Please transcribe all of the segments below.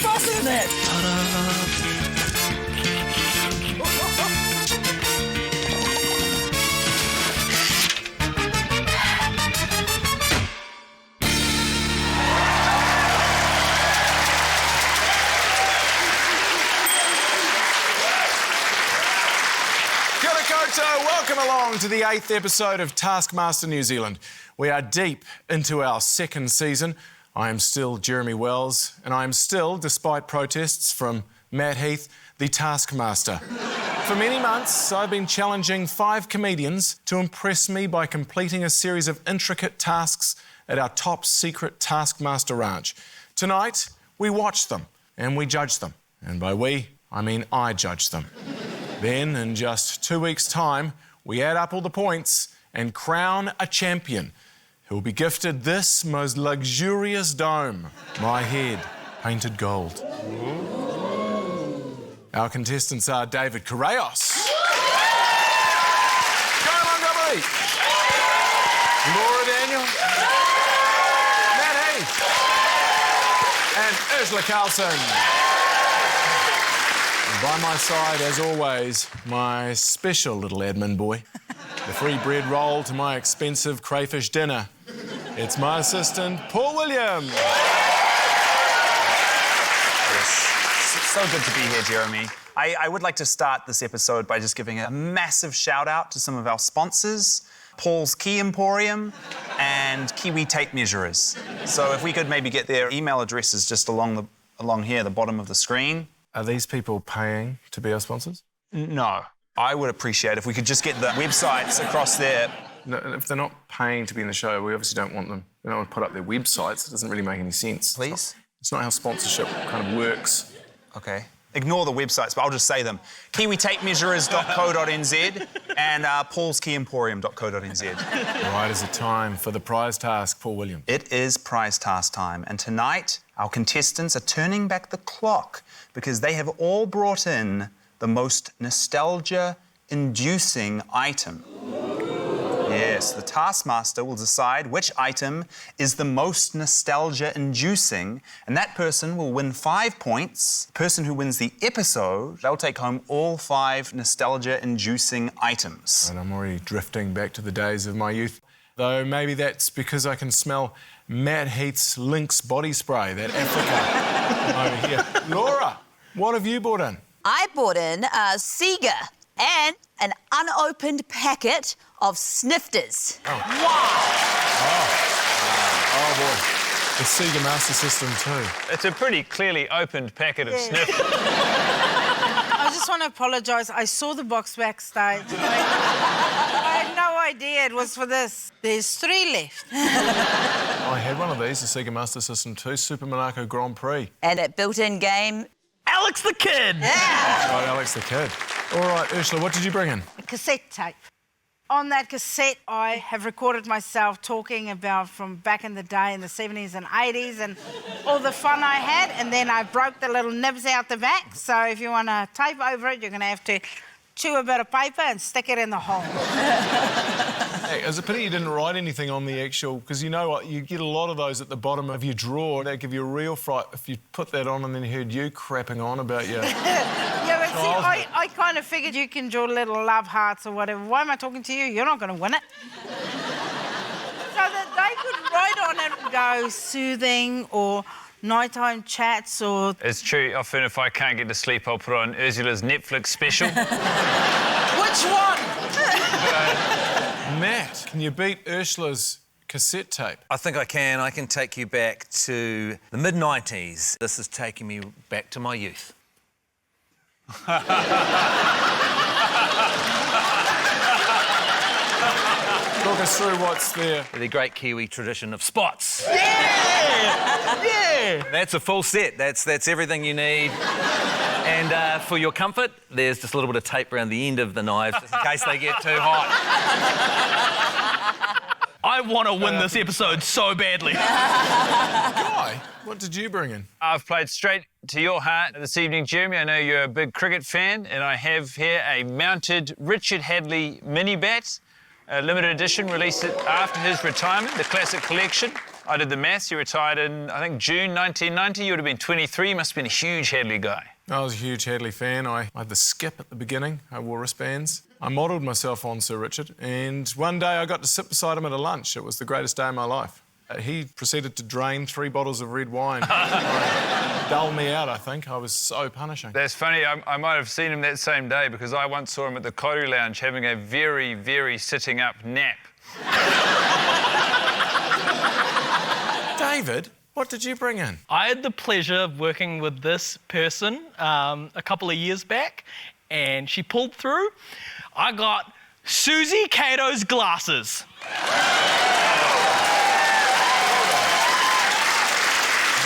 Taskmaster, isn't it? Welcome along to the 8th episode of Taskmaster New Zealand. We are deep into our second season. I am still Jeremy Wells, and I am still, despite protests from Matt Heath, the Taskmaster. For many months, I've been challenging 5 comedians to impress me by completing a series of intricate tasks at our top secret Taskmaster ranch. Tonight, we watch them and we judge them. And by we, I mean I judge them. Then, in just 2 weeks' time, we add up all the points and crown a champion who will be gifted this most luxurious dome, my head painted gold. Our contestants are David Correos, Guy Laura Daniel, Matt Heath, and Ursula Carlson. And by my side, as always, my special little admin boy, the free bread roll to my expensive crayfish dinner. It's my assistant, Paul Williams. Yes, it's so good to be here, Jeremy. I would like to start this episode by just giving a massive shout-out to some of our sponsors, Paul's Key Emporium and Kiwi Tape Measurers. So if we could maybe get their email addresses just along here, the bottom of the screen. Are these people paying to be our sponsors? No. I would appreciate if we could just get the websites across there. No, if they're not paying to be in the show, we obviously don't want them. We don't want to put up their websites. It doesn't really make any sense. Please? It's not how sponsorship kind of works. OK. Ignore the websites, but I'll just say them. KiwiTapeMeasurers.co.nz and Paul'sKeyEmporium.co.nz. Right, is it time for the prize task, Paul Williams? It is prize task time, and tonight our contestants are turning back the clock because they have all brought in the most nostalgia-inducing item. Yes, the Taskmaster will decide which item is the most nostalgia-inducing, and that person will win 5 points. The person who wins the episode, they'll take home all 5 nostalgia-inducing items. And I'm already drifting back to the days of my youth. Though maybe that's because I can smell Matt Heath's Lynx body spray, that Africa over here. Laura, what have you brought in? I brought in a Sega and an unopened packet of snifters. Oh. Wow! Oh, boy. The Sega Master System too. It's a pretty clearly opened packet of sniff. I just want to apologise. I saw the box backstage. I had no idea it was for this. There's 3 left. I had one of these, the Sega Master System 2, Super Monaco Grand Prix. And a built-in game. Alex the Kid! Yeah! Right, Alex the Kid. All right, Ursula, what did you bring in? A cassette tape. On that cassette, I have recorded myself talking about from back in the day in the 70s and 80s and all the fun I had, and then I broke the little nibs out the back. So if you want to tape over it, you're going to have to chew a bit of paper and stick it in the hole. Hey, it's a pity you didn't write anything on the actual... Because you know what? You get a lot of those at the bottom of your drawer. They give you a real fright if you put that on and then heard you crapping on about your... Yeah, but see, I kind of figured you can draw little love hearts or whatever. Why am I talking to you? You're not going to win it. So that they could write on it and go soothing or nighttime chats or... It's true, often if I can't get to sleep, I'll put on Ursula's Netflix special. Which one? Matt, can you beat Ursula's cassette tape? I think I can. I can take you back to the mid-90s. This is taking me back to my youth. Talk us through what's there. The great Kiwi tradition of spots. Yeah! Yeah! That's a full set. That's everything you need. And for your comfort, there's just a little bit of tape around the end of the knives just in case they get too hot. I want to win this episode so badly. Guy, what did you bring in? I've played straight to your heart this evening, Jeremy. I know you're a big cricket fan, and I have here a mounted Richard Hadley mini bat, a limited edition, released after his retirement, the classic collection. I did the maths. You retired in, I think, June 1990. You would have been 23. You must have been a huge Hadley guy. I was a huge Hadley fan. I had the skip at the beginning. I wore wristbands. I modelled myself on Sir Richard, and one day I got to sit beside him at a lunch. It was the greatest day of my life. He proceeded to drain 3 bottles of red wine. Dull me out, I think. I was so punishing. That's funny. I might have seen him that same day because I once saw him at the Koru Lounge having a very, very sitting-up nap. David, what did you bring in? I had the pleasure of working with this person a couple of years back, and she pulled through. I got Susie Cato's glasses.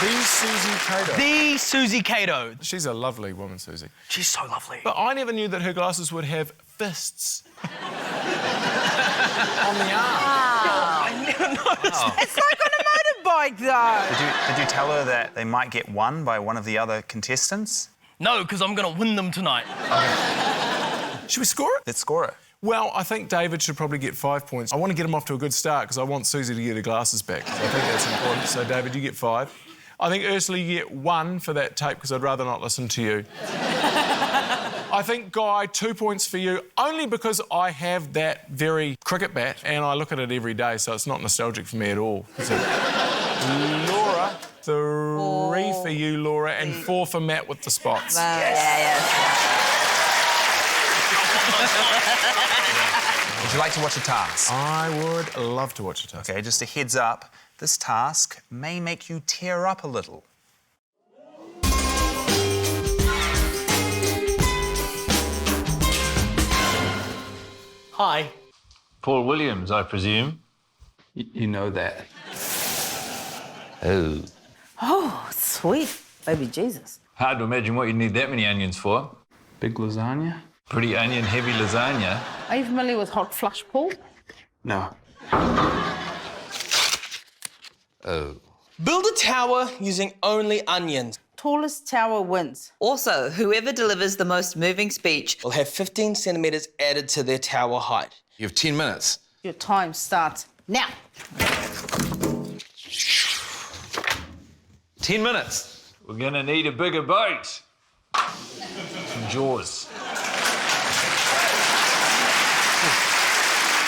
The Susie Cato. The Susie Cato. She's a lovely woman, Susie. She's so lovely. But I never knew that her glasses would have fists on the arm. I never noticed. It's like on a motorbike, though. Did you tell her that they might get won by one of the other contestants? No, because I'm going to win them tonight. Should we score it? Let's score it. Well, I think David should probably get 5 points. I want to get him off to a good start because I want Susie to get her glasses back. So I think that's important. So, David, you get 5. I think, Ursula, you get 1 for that tape because I'd rather not listen to you. I think, Guy, 2 points for you, only because I have that very cricket bat and I look at it every day, so it's not nostalgic for me at all. Laura, 3 for you, Laura, and 4 for Matt with the spots. Would you like to watch a task? I would love to watch a task. OK, just a heads up. This task may make you tear up a little. Hi. Paul Williams, I presume. You know that. Oh. Oh, sweet. Baby Jesus. Hard to imagine what you'd need that many onions for. Big lasagna? Pretty onion-heavy lasagna. Are you familiar with hot flush, Paul? No. Oh. Build a tower using only onions. Tallest tower wins. Also, whoever delivers the most moving speech Will have 15 centimetres added to their tower height. You have 10 minutes. Your time starts now. 10 minutes. We're gonna need a bigger boat. Some jaws.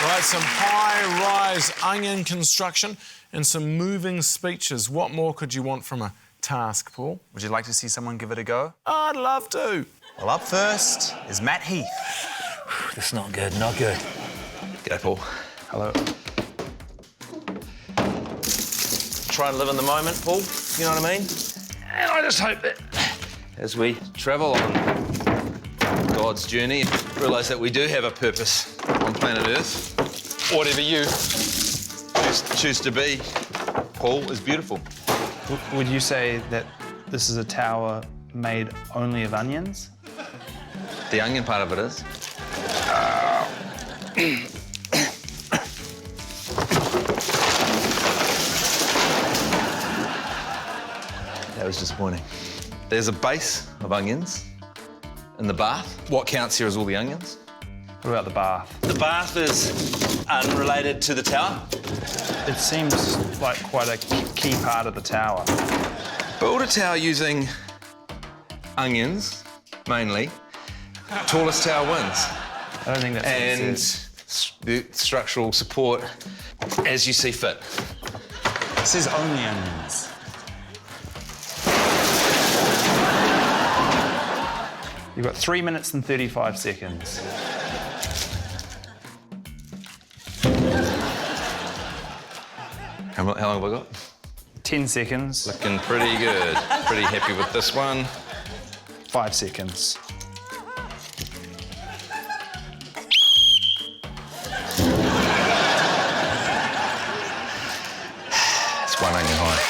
Right, some high-rise onion construction and some moving speeches. What more could you want from a task, Paul? Would you like to see someone give it a go? I'd love to. Well, up first is Matt Heath. This is not good, not good. G'day, Paul. Hello. Try and live in the moment, Paul. You know what I mean? And I just hope that as we travel on God's journey, realise that we do have a purpose on planet Earth. Whatever you choose to be, Paul, is beautiful. Would you say that this is a tower made only of onions? The onion part of it is. That was disappointing. There's a base of onions in the bath. What counts here is all the onions. What about the bath? The bath is unrelated to the tower. It seems like quite a key part of the tower. Build a tower using onions, mainly. Tallest tower wins. I don't think that's what it And says. the structural support as you see fit. It says only onions. You've got 3 minutes and 35 seconds. How long have I got? 10 seconds. Looking pretty good. Pretty happy with this one. 5 seconds. It's 1 onion high.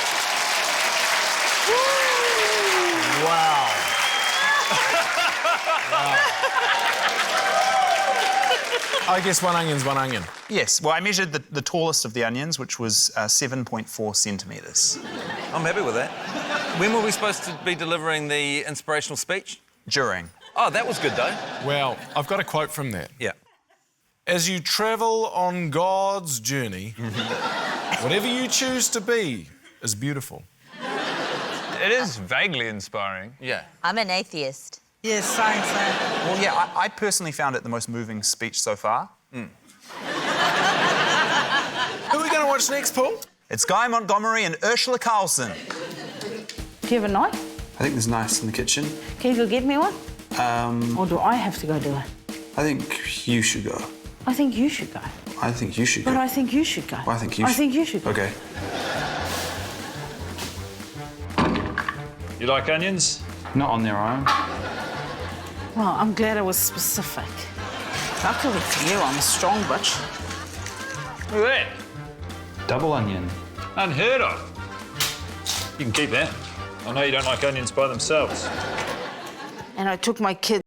I guess 1 onion's 1 onion. Yes, well, I measured the tallest of the onions, which was 7.4 centimetres. I'm happy with that. When were we supposed to be delivering the inspirational speech? During. Oh, that was good, though. Well, I've got a quote from that. Yeah. As you travel on God's journey, Whatever you choose to be is beautiful. It is vaguely inspiring. Yeah. I'm an atheist. Yes, same. Well, yeah, I personally found it the most moving speech so far. Who are we going to watch next, Paul? It's Guy Montgomery and Ursula Carlson. Do you have a knife? I think there's knives in the kitchen. Can you go get me one? Or do I have to go do it? I think you should go. I think you should go. I think you should go. But I think you should go. I think you I should. think you should go. Okay. You like onions? Not on their own. Well, I'm glad I was specific. Luckily for you, I'm a strong bitch. Look at that. Double onion. Unheard of. You can keep that. I know you don't like onions by themselves. And I took my kid.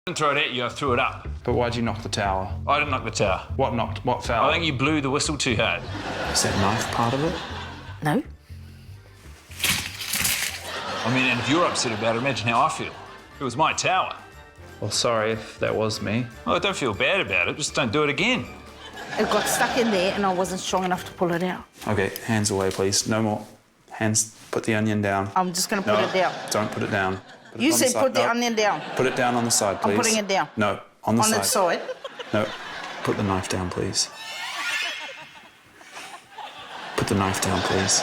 I didn't throw it at you, I threw it up. But why'd you knock the tower? I didn't knock the tower. What knocked? What fell? I think you blew the whistle too hard. Is that knife part of it? No. I mean, and if you're upset about it, imagine how I feel. It was my tower. Well, sorry if that was me. Oh, don't feel bad about it, just don't do it again. It got stuck in there and I wasn't strong enough to pull it out. Okay, hands away, please. No more. Hands, put the onion down. I'm just going to put it down. Don't put it down. Put it You on said side. put the No. onion down. Put it down on the side, please. I'm putting it down. No, on the On side. the side. No, put the knife down, please. Put the knife down, please.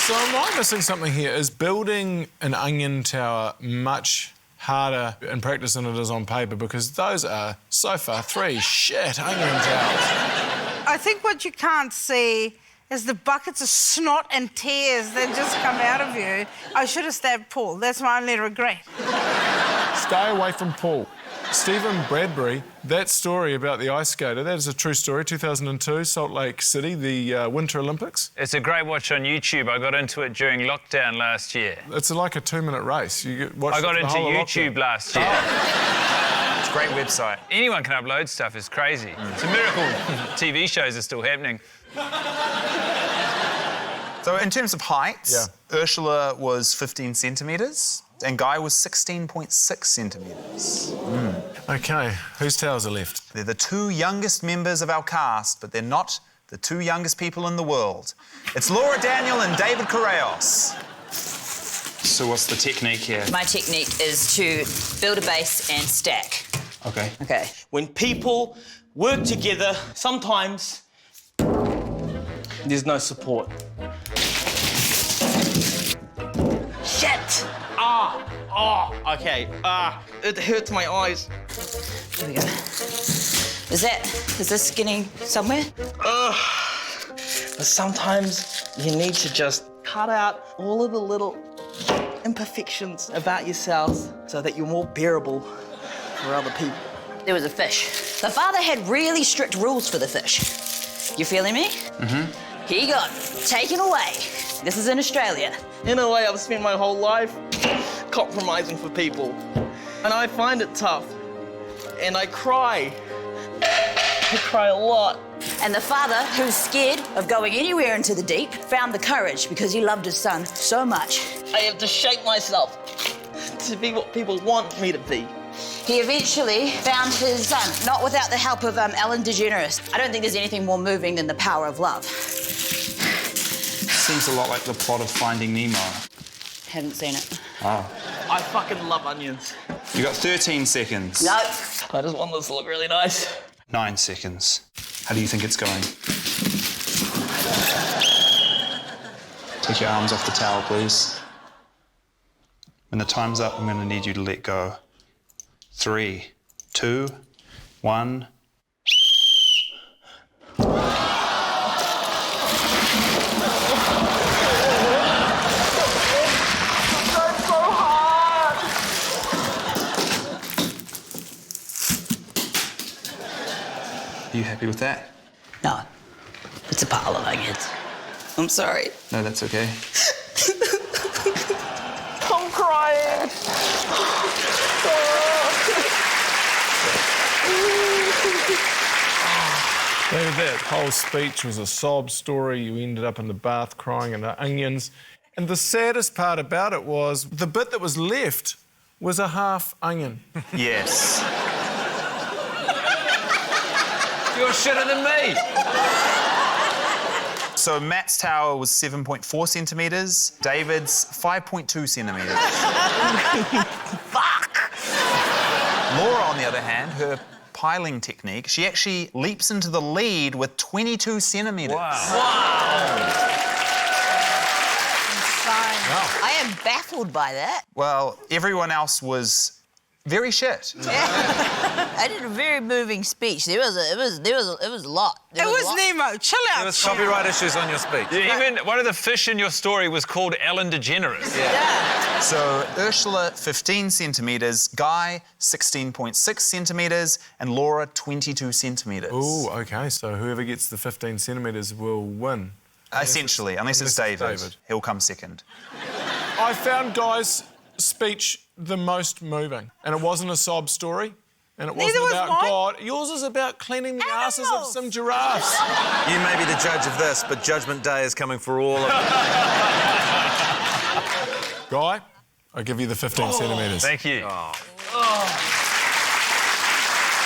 So am I missing something here? Is building an onion tower much harder in practice than it is on paper? Because those are, so far, 3 shit onion towers. I think what you can't see is the buckets of snot and tears that just come out of you. I should have stabbed Paul. That's my only regret. Stay away from Paul. Stephen Bradbury, that story about the ice skater, that is a true story. 2002, Salt Lake City, the Winter Olympics. It's a great watch on YouTube. I got into it during lockdown last year. It's like a 2-minute race. Watch I got the into whole of YouTube lockdown. last year. It's a great website. Anyone can upload stuff, it's crazy. It's a miracle TV shows are still happening. So in terms of heights, Ursula was 15 centimetres and Guy was 16.6 centimetres. OK, whose towers are left? They're the 2 youngest members of our cast, but they're not the 2 youngest people in the world. It's Laura Daniel and David Correos. So what's the technique here? My technique is to build a base and stack. Okay. Okay. When people work together, sometimes there's no support. Shit! Okay. It hurts my eyes. Here we go. Is this getting somewhere? But sometimes you need to just cut out all of the little imperfections about yourselves so that you're more bearable for other people. There was a fish. The father had really strict rules for the fish. You feeling me? Mm-hmm. He got taken away. This is in Australia. In a way, I've spent my whole life compromising for people. And I find it tough. And I cry. I cry a lot. And the father, who's scared of going anywhere into the deep, found the courage because he loved his son so much. I have to shape myself to be what people want me to be. He eventually found his son, not without the help of Ellen DeGeneres. I don't think there's anything more moving than the power of love. Seems a lot like the plot of Finding Nemo. Haven't seen it. Oh. I fucking love onions. You got 13 seconds. No. I just want this to look really nice. 9 seconds. How do you think it's going? Take your arms off the towel, please. When the time's up, I'm going to need you to let go. 3, 2, 1. Are you happy with that? No. It's a pile of onions. I'm sorry. No, that's okay. I'm crying. David, that whole speech was a sob story. You ended up in the bath crying into onions. And the saddest part about it was the bit that was left was a half onion. Yes. You're shitter than me. So Matt's tower was 7.4 centimetres, David's 5.2 centimetres. Fuck! Laura, on the other hand, her piling technique, she actually leaps into the lead with 22 centimetres. Wow. I am baffled by that. Well, everyone else was very shit. I did a very moving speech. It was a lot. It was Nemo. Chill out. There was copyright issues on your speech. Yeah, even one of the fish in your story was called Ellen DeGeneres. Yeah. So Ursula, 15 centimetres, Guy, 16.6 centimetres, and Laura, 22 centimetres. Ooh, OK, so whoever gets the 15 centimetres will win. Essentially, unless it's David. He'll come second. I found Guy's speech the most moving, and it wasn't a sob story, and it wasn't about God. Yours is about cleaning the asses of some giraffes. You may be the judge of this, but Judgment Day is coming for all of you. Guy, I give you the 15 centimetres. Thank you.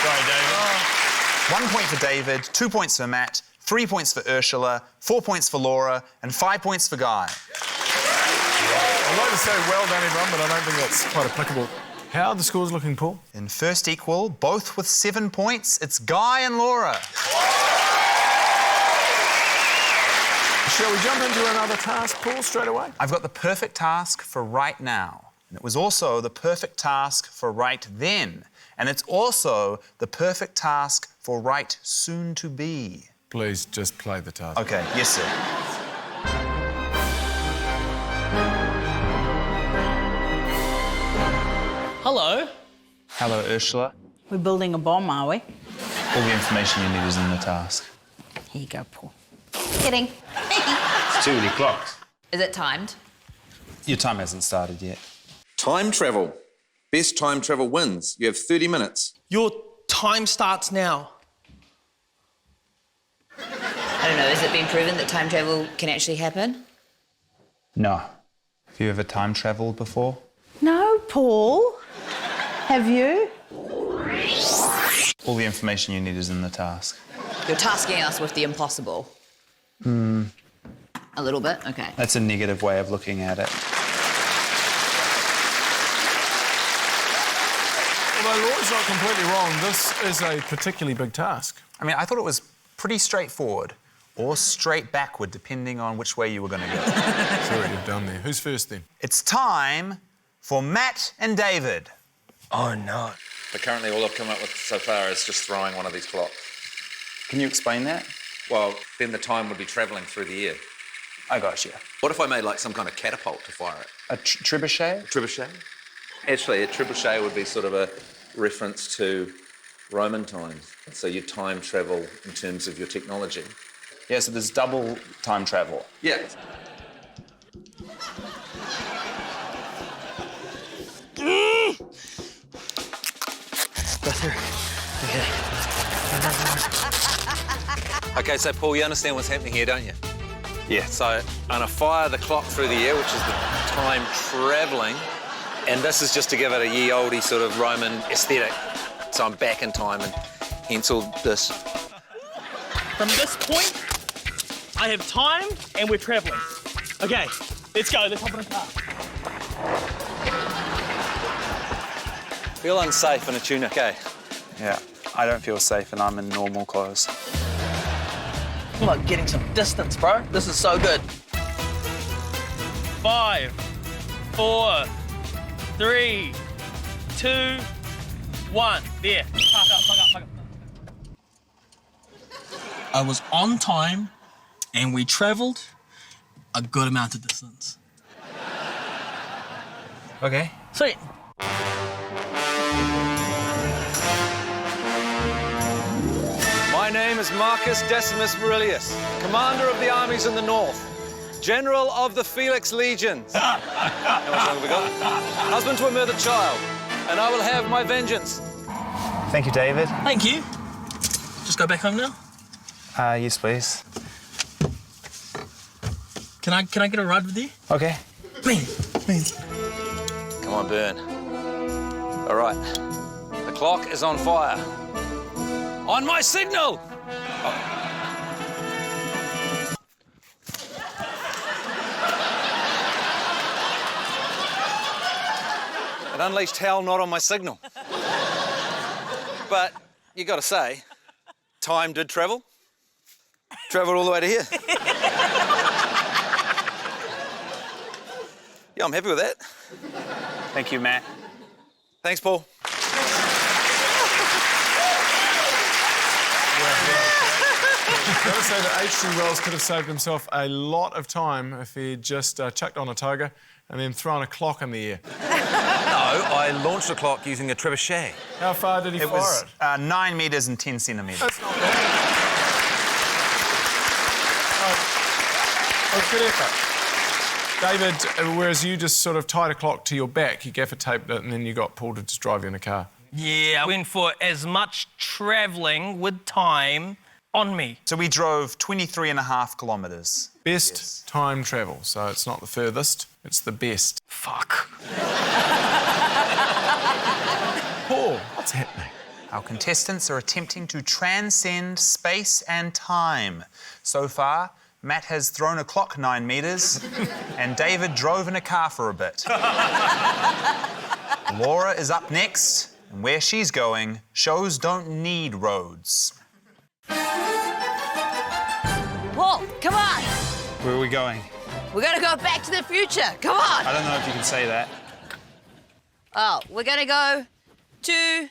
Sorry, David. 1 point for David, 2 points for Matt, 3 points for Ursula, 4 points for Laura, and 5 points for Guy. I'd like to say well done, everyone, but I don't think that's quite applicable. How are the scores looking, Paul? In first equal, both with 7 points, it's Guy and Laura. Shall we jump into another task, Paul, straight away? I've got the perfect task for right now. And it was also the perfect task for right then. And it's also the perfect task for right soon to be. Please just play the task. OK, yes, sir. Hello. Hello, Ursula. We're building a bomb, are we? All the information you need is in the task. Here you go, Paul. Kidding. It's too many clocks. Is it timed? Your time hasn't started yet. Time travel. Best time travel wins. You have 30 minutes. Your time starts now. I don't know, has it been proven that time travel can actually happen? No. Have you ever time travelled before? No, Paul. Have you? All the information you need is in the task. You're tasking us with the impossible. A little bit? OK. That's a negative way of looking at it. Although Laura's not completely wrong, this is a particularly big task. I mean, I thought it was pretty straightforward, or straight backward, depending on which way you were going to go. See what you've done there. Who's first, then? It's time for Matt and David. Oh, no. But currently all I've come up with so far is just throwing one of these clocks. Can you explain that? Well, then the time would be travelling through the air. I got you. What if I made like some kind of catapult to fire it? A trebuchet? A trebuchet? Actually, a trebuchet would be sort of a reference to Roman times. So you time travel in terms of your technology. Yeah, so there's double time travel. Yeah. Go through. Okay, so Paul, you understand what's happening here, don't you? Yeah. So I'm gonna fire the clock through the air, which is the time travelling, and this is just to give it a ye olde sort of Roman aesthetic. So I'm back in time, and hence all this. From this point, I have time and we're travelling. OK, let's go. Let's hop in a car. feel unsafe in a tunic, eh? Yeah, I don't feel safe and I'm in normal clothes. I'm like getting some distance, bro. This is so good. 5, 4, 3, 2, 1. There. Fuck up. I was on time and we travelled a good amount of distance. Okay. Sweet. My name is Marcus Decimus Aurelius, commander of the armies in the north, general of the Felix legions. How much longer have we got? Husband to a murdered child, and I will have my vengeance. Thank you, David. Thank you. Just go back home now? Yes, please. Can I get a ride with you? Okay. Me. Come on, Burn. All right. The clock is on fire. On my signal! It unleashed hell not on my signal. But you got to say, time did travel. Travelled all the way to here. Yeah, I'm happy with that. Thank you, Matt. Thanks, Paul. I've got to say that H.G. Wells could have saved himself a lot of time if he'd just chucked on a toga and then thrown a clock in the air. No, I launched a clock using a trebuchet. How far did he fire was it? 9 metres and 10 centimetres. That's not bad. Oh, good effort. David, whereas you just sort of tied a clock to your back, you gaffer taped it and then you got Paul to just drive you in a car. Yeah, I went for as much travelling with time on me. So we drove 23.5 kilometres. Best time travel, so it's not the furthest, it's the best. Fuck. Paul, what's happening? Our contestants are attempting to transcend space and time. So far, Matt has thrown a clock 9 metres and David drove in a car for a bit. Laura is up next, and where she's going, shows don't need roads. Paul, come on. Where are we going? We're going to go back to the future. Come on. I don't know if you can say that. Oh, we're going to go to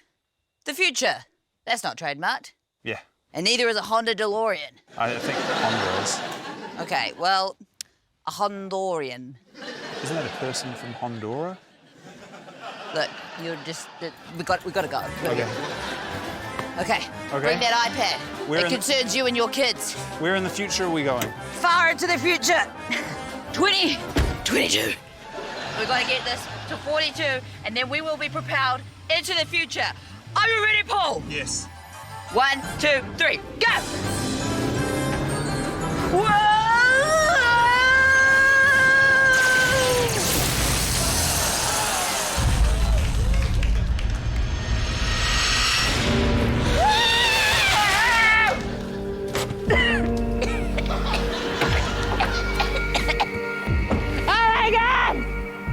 the future. That's not trademarked. Yeah, And neither is a Honda DeLorean. I think Honda is. Okay, well, a Hondorian. Isn't that a person from Honduras? Look, you're just... we got to go. Okay. Okay, Okay. bring that iPad. We're It concerns you and your kids. Where in the future are we going? Far into the future. 2022. We're going to get this to 42, and then we will be propelled into the future. Are you ready, Paul? Yes. 1, 2, 3, go! Whoa!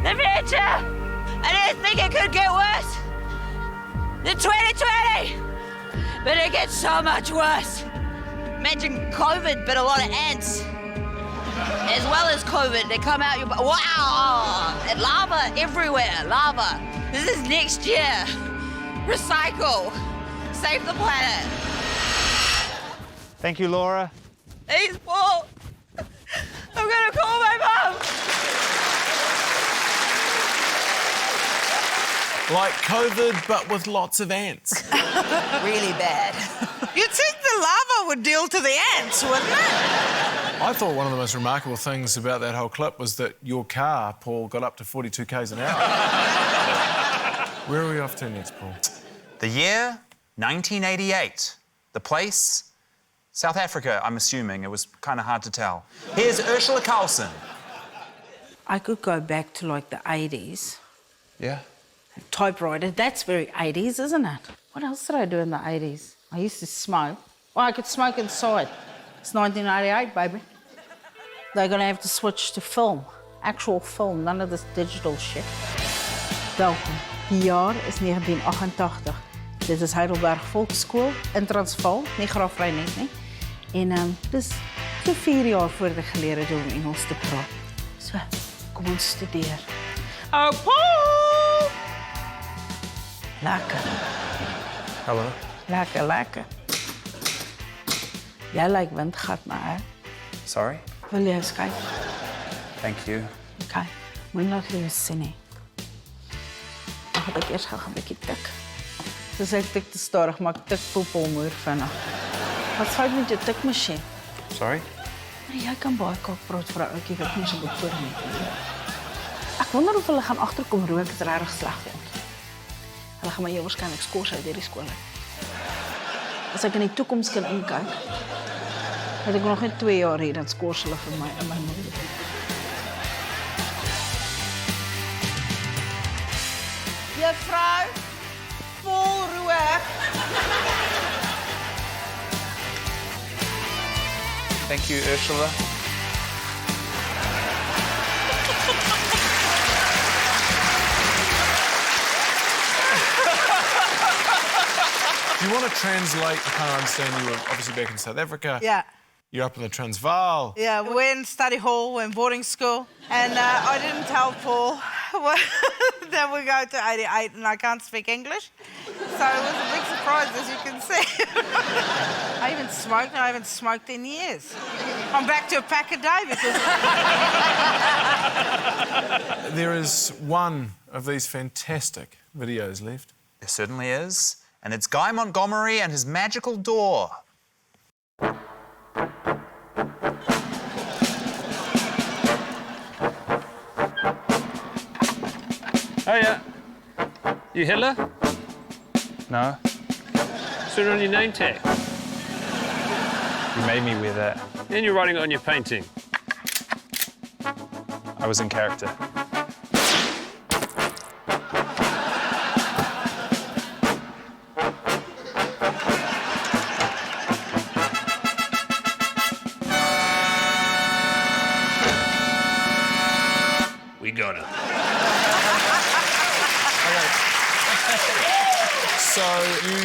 The future! I didn't think it could get worse than 2020! But it gets so much worse. Imagine COVID, but a lot of ants. As well as COVID, they come out your... Wow! And lava everywhere, lava. This is next year. Recycle. Save the planet. Thank you, Laura. Thanks, Paul. I'm gonna call my mum. Like COVID, but with lots of ants. Really bad. You'd think the lava would deal to the ants, wouldn't it? I thought one of the most remarkable things about that whole clip was that your car, Paul, got up to 42 k's an hour. Where are we off to next, Paul? The year, 1988. The place, South Africa, I'm assuming. It was kind of hard to tell. Here's Ursula Carlson. I could go back to, like, the 80s. Yeah. Typewriter, that's very 80s, isn't it? What else did I do in the 80s? I used to smoke. Well, I could smoke inside. It's 1988, baby. They're going to have to switch to film, actual film, none of this digital shit. Welcome. Die jaar is 1988. Dit is Heidelberg Volksskool in Transvaal, nie graafvry net nie. En dis so 4 jaar voor die geleer het om Engels te praat. So, kom ons studeer. Oh, Paul! Lekker. Hallo. Lekker, lekker. Jy lyk windgat maar, hè? Sorry? Wil jy eens kyk? Thank you. Okay, moenie laat jy sien nie. Dan gaan ek eers gou 'n bietjie tik. Soos ek tik te stadig, maar ek tik poepelmoer vinnig. Wat fout met jou tikmasjien? Sorry? Maar jy kan baie kak praat vir 'n ouetjie wat nie so goed voor nie. Ek wonder of hulle gaan agterkom rook is regtig sleg vir ons. Hulle gaan my jou waarskynlik skors uit hierdie skool. As ek in die toekoms kan inkyk, het ek nog net 2 jaar hier, dan skors hulle vir my en my moeder. Juffrou, vol rook. Thank you, Ursula. Do you want to translate? I can't understand. You were obviously back in South Africa. Yeah. You're up in the Transvaal. Yeah, we're in study hall, we're in boarding school, and I didn't tell Paul that we go to 88 and I can't speak English. So it was a big surprise, as you can see. I haven't smoked in years. I'm back to a pack a day because... There is one of these fantastic videos left. There certainly is. And it's Guy Montgomery and his magical door. Oh, yeah. You Hitler? No, It's written on your name tag. you made me wear that. And you're writing it on your painting. I was in character. We got it. So you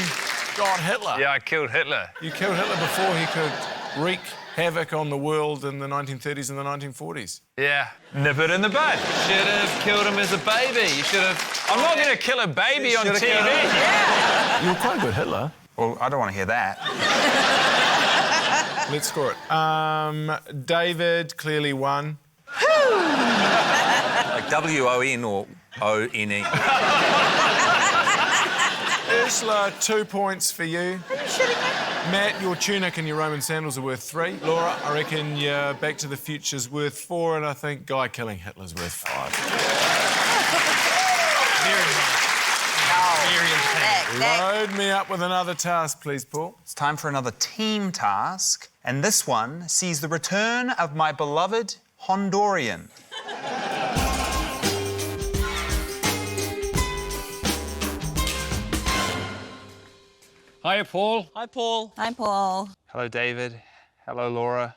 got Hitler. Yeah, I killed Hitler. You killed Hitler before he could wreak havoc on the world in the 1930s and the 1940s. Yeah, nip it in the bud. Should have killed him as a baby. You should have... I'm not going to kill a baby on TV. Yeah. You were quite a good Hitler. Well, I don't want to hear that. Let's score it. David clearly won. Like W-O-N or O-N-E. Ursula, 2 points for you. Are you shitting me? Matt, your tunic and your Roman sandals are worth 3. Laura, I reckon your Back to the Future's worth 4, and I think Guy killing Hitler's worth 5. Load me up with another task, please, Paul. It's time for another team task, and this one sees the return of my beloved Honduran. Hiya, Paul. Hi, Paul. Hi, Paul. Hello, David. Hello, Laura.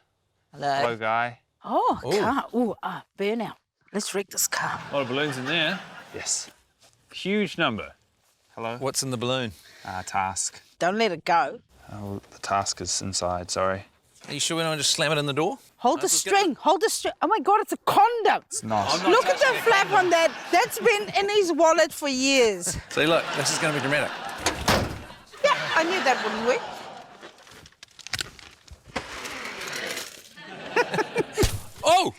Hello. Hello, Guy. Oh, car. Burnout. Let's wreck this car. A lot of balloons in there. Yes. Huge number. Hello. What's in the balloon? Task. Don't let it go. Oh, the task is inside, sorry. Are you sure we don't just slam it in the door? Hold the string. Hold the string. Oh my God, it's a condom. It's not. Look at the flap on that. That's been in his wallet for years. See, look, this is going to be dramatic. Yeah, I knew that wouldn't work. Oh!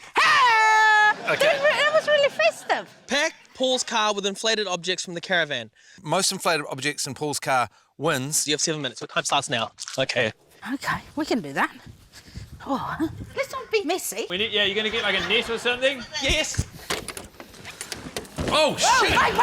Okay. That was really festive. Pack Paul's car with inflated objects from the caravan. Most inflated objects in Paul's car wins. You have 7 minutes. Your time starts now. Okay. Okay, we can do that. Oh, let's not be messy. We need, yeah, you're going to get like a net or something? Yes. Oh, shit! Wait.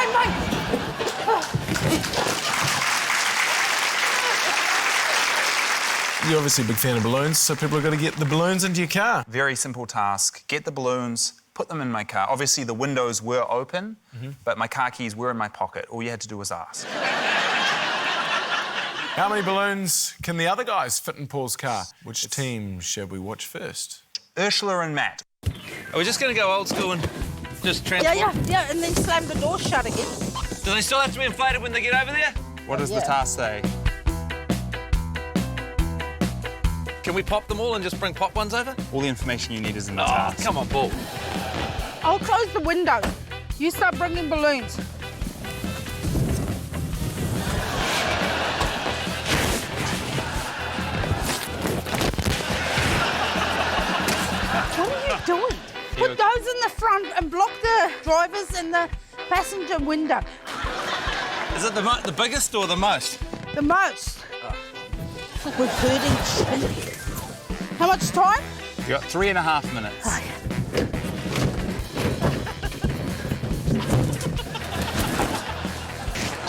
You're obviously a big fan of balloons, so people are going to get the balloons into your car. Very simple task. Get the balloons, put them in my car. Obviously, the windows were open, but my car keys were in my pocket. All you had to do was ask. How many balloons can the other guys fit in Paul's car? Which team should we watch first? Ursula and Matt. Are we just going to go old school and just transport? Yeah, and then slam the door shut again. Do they still have to be inflated when they get over there? What does the task say? Can we pop them all and just bring pop ones over? All the information you need is in the task. Come on, Paul. I'll close the window. You start bringing balloons. What are you doing? Put those in the front and block the drivers and the passenger window. Is it the biggest or the most? The most. We're hurting. How much time? You got 3.5 minutes. Oh, yeah.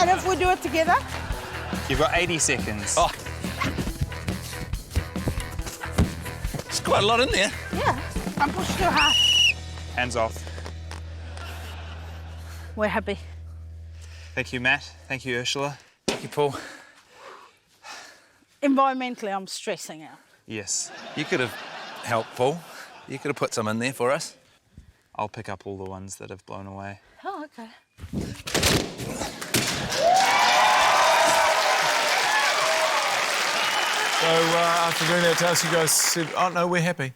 And if we do it together? You've got 80 seconds. Oh. There's quite a lot in there. Yeah. I'm pushed too hard. Hands off. We're happy. Thank you, Matt. Thank you, Ursula. Thank you, Paul. Environmentally, I'm stressing out. Yes. You could have helped, Paul. You could have put some in there for us. I'll pick up all the ones that have blown away. Oh, okay. So after doing that task, you guys said, oh, no, we're happy.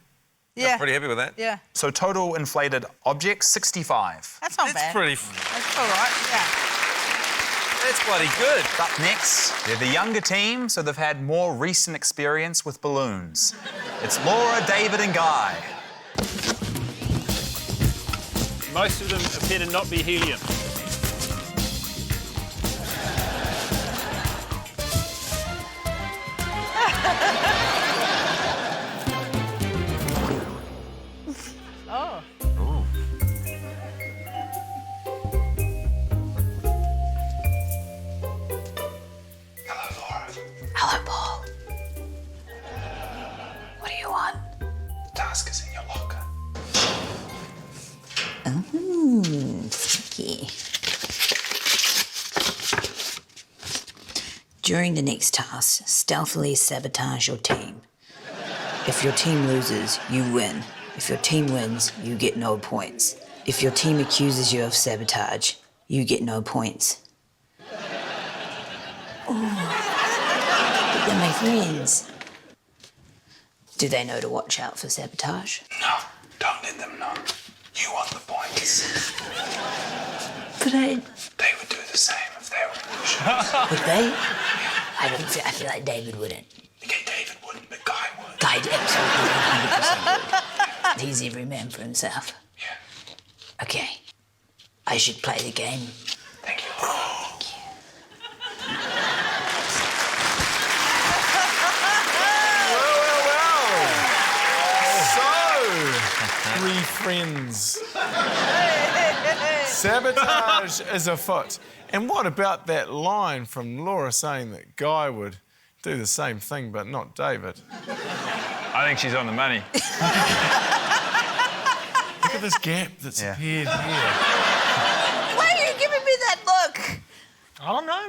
Yeah. Pretty happy with that. Yeah. So total inflated objects, 65. That's not bad. That's pretty... That's all right, yeah. That's bloody good. Up next, they're the younger team, so they've had more recent experience with balloons. It's Laura, David and Guy. Most of them appear to not be helium. Oh. Hello, Paul. What do you want? The task is in your locker. Sneaky. During the next task, stealthily sabotage your team. If your team loses, you win. If your team wins, you get no points. If your team accuses you of sabotage, you get no points. But they're my friends. Do they know to watch out for sabotage? No, don't let them know. You want the points. But I... They would do the same if they were in your shoes. Would they? I feel like David wouldn't. Okay, David wouldn't, but Guy would. Guy absolutely 100% would. He's every man for himself. Yeah. Okay. I should play the game. Thank you. Three friends. Sabotage is afoot. And what about that line from Laura saying that Guy would do the same thing but not David? I think she's on the money. Look at this gap that's appeared here. Why are you giving me that look? I don't know,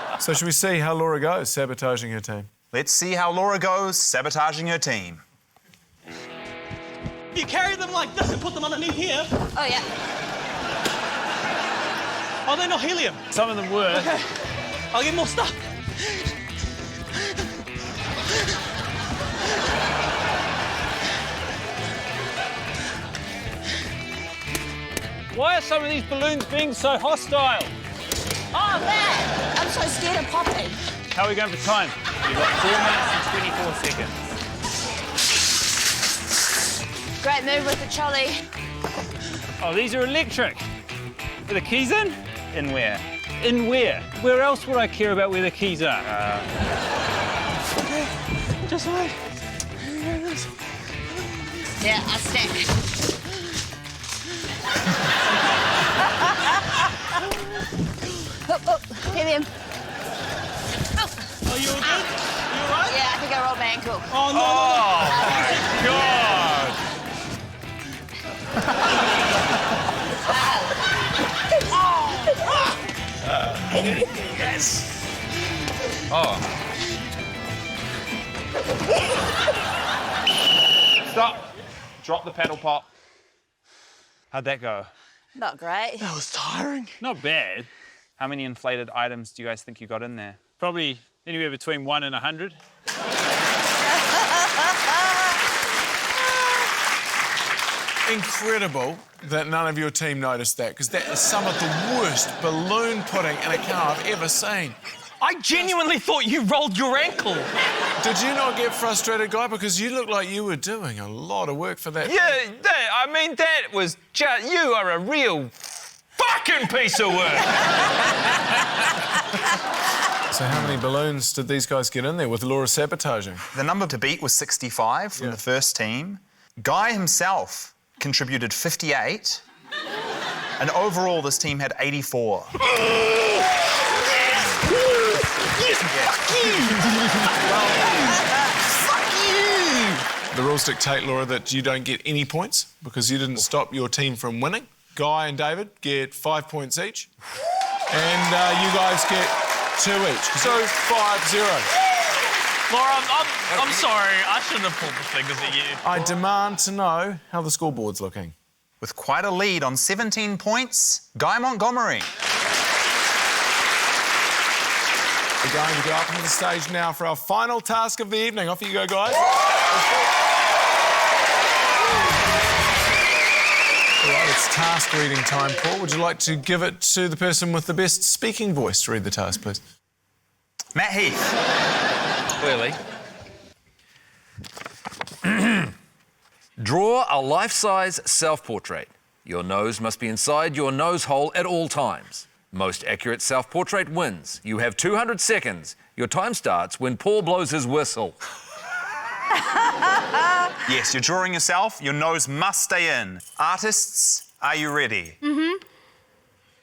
ma'am. So should we see how Laura goes sabotaging her team? Let's see how Laura goes sabotaging her team. You carry them like this and put them underneath here. Oh, yeah. Oh, they're not helium. Some of them were. Okay. I'll get more stuff. Why are some of these balloons being so hostile? Oh, man! I'm so scared of popping. How are we going for time? You've got 4 minutes and 24 seconds. Great move with the trolley. Oh, these are electric. Are the keys in? In where? In where? Where else would I care about where the keys are? Okay, just wait. Yeah, I'll stay. Helium. Are you all good? You all right? Yeah, I think I rolled my ankle. Oh, no, Oh, my God! Yes. Oh. Stop. Drop the paddle pop. How'd that go? Not great. That was tiring. Not bad. How many inflated items do you guys think you got in there? Probably anywhere between 1 and 100. Incredible that none of your team noticed that, because that is some of the worst balloon putting in a car I've ever seen. I genuinely thought you rolled your ankle. Did you not get frustrated, Guy? Because you looked like you were doing a lot of work for that. Yeah, that was just... You are a real fucking piece of work. So how many balloons did these guys get in there with Laura sabotaging? The number to beat was 65 from the first team. Guy himself contributed 58. And overall, this team had 84. The rules dictate, Laura, that you don't get any points because you didn't stop your team from winning. Guy and David get 5 points each. And you guys get 2 each. So 5-0. Laura, I'm sorry. I shouldn't have pulled the fingers at you. I demand to know how the scoreboard's looking. With quite a lead on 17 points, Guy Montgomery. We're going to go up onto the stage now for our final task of the evening. Off you go, guys. All right, it's task reading time, Paul. Would you like to give it to the person with the best speaking voice to read the task, please? Matt Heath. Clearly. Draw a life-size self-portrait. Your nose must be inside your nose hole at all times. Most accurate self-portrait wins. You have 200 seconds. Your time starts when Paul blows his whistle. Yes, you're drawing yourself. Your nose must stay in. Artists, are you ready? Mm-hmm.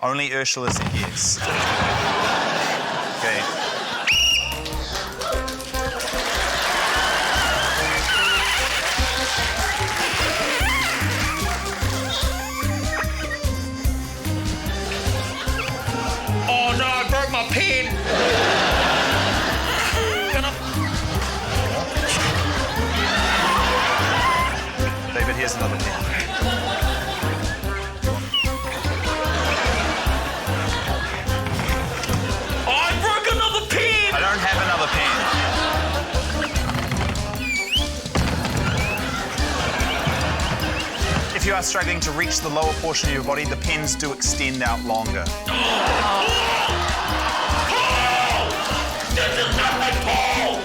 Only Ursula said yes. Okay. Oh no, I broke my pen. David, here's another pen. Oh, I broke another pen. I don't have another pen. If you are struggling to reach the lower portion of your body, the pens do extend out longer. This is not my fault.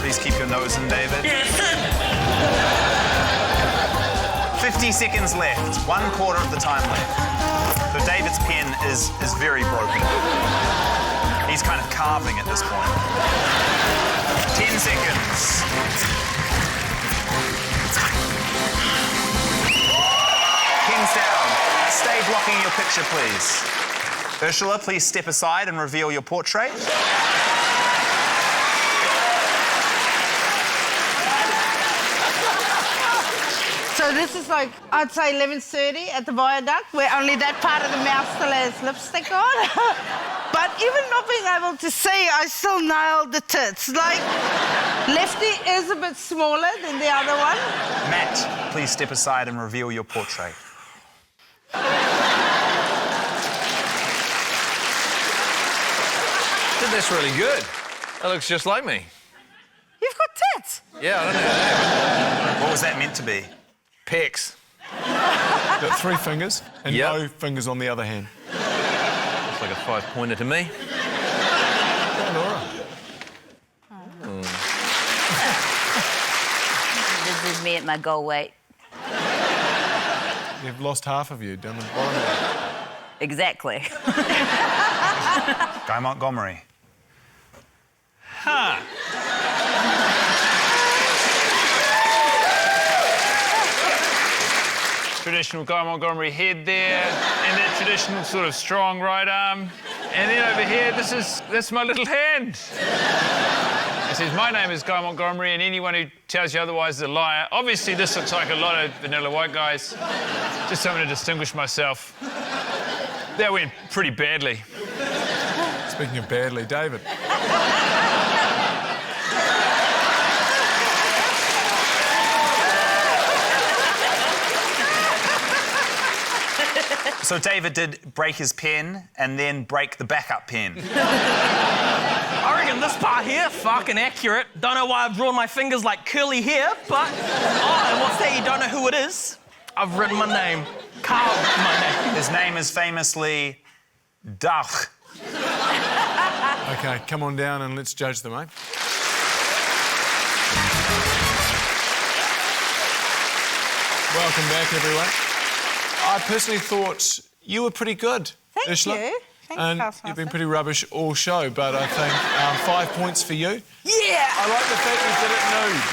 Please keep your nose in, David. 50 seconds left. 1/4 of the time left. So David's pen is very broken. He's kind of carving at this point. 10 seconds. Pens down. Stay blocking your picture, please. Ursula, please step aside and reveal your portrait. So this is like, I'd say 11:30 at the viaduct, where only that part of the mouth still has lipstick on. But even not being able to see, I still nailed the tits. Like, Lefty is a bit smaller than the other one. Matt, please step aside and reveal your portrait. That's really good. That looks just like me. You've got tits. Yeah, I don't know that. What was that meant to be? Pecs. Got 3 fingers and no fingers on the other hand. Looks like a 5-pointer to me. Yeah, Laura. This is me at my goal weight. You've lost half of you down the bottom. Exactly. Guy Montgomery. Huh. Traditional Guy Montgomery head there, and that traditional sort of strong right arm. And then over here, that's my little hand. It says, my name is Guy Montgomery, and anyone who tells you otherwise is a liar. Obviously, this looks like a lot of vanilla white guys. Just something to distinguish myself. That went pretty badly. Speaking of badly, David. So David did break his pen and then break the backup pen. I reckon this part here, fucking accurate. Don't know why I've drawn my fingers like curly hair, but... Oh, and what's that? You don't know who it is? I've written my name. Carved my name. His name is famously... Dach. OK, come on down and let's judge them, eh? Welcome back, everyone. I personally thought you were pretty good, Thank Ursula. you. Thanks, And Taskmaster. you've been pretty rubbish all show, but I think 5 points for you. Yeah! I like the fact you did it nude.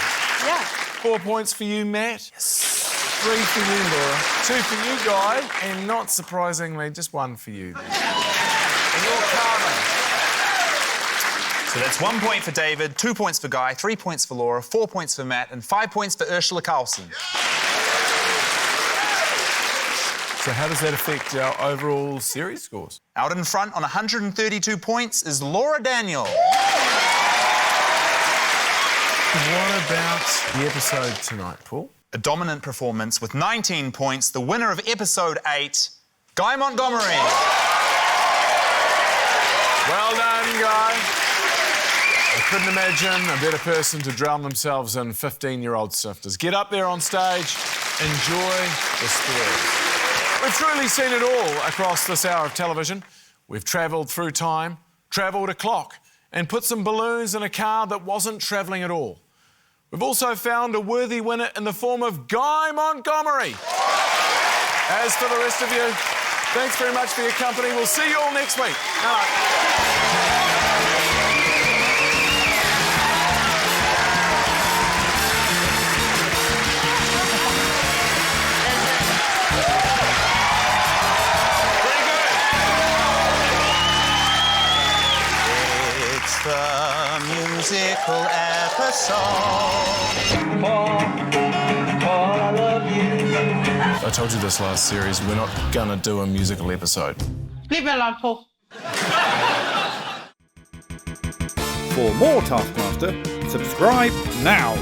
Yeah. 4 points for you, Matt. Yes. 3 for you, Laura. 2 for you, Guy. And not surprisingly, just 1 for you. And you're Carmen. So that's 1 point for David, 2 points for Guy, 3 points for Laura, 4 points for Matt, and 5 points for Ursula Carlson. So how does that affect our overall series scores? Out in front on 132 points is Laura Daniel. What about the episode tonight, Paul? A dominant performance with 19 points, the winner of episode 8, Guy Montgomery. Well done, Guy. I couldn't imagine a better person to drown themselves in 15-year-old sifters. Get up there on stage, enjoy the story. We've truly seen it all across this hour of television. We've travelled through time, travelled a clock, and put some balloons in a car that wasn't travelling at all. We've also found a worthy winner in the form of Guy Montgomery. As for the rest of you, thanks very much for your company. We'll see you all next week. Hello. The musical episode. I told you this last series, we're not gonna do a musical episode. Leave me alone, Paul. For more Taskmaster, subscribe now.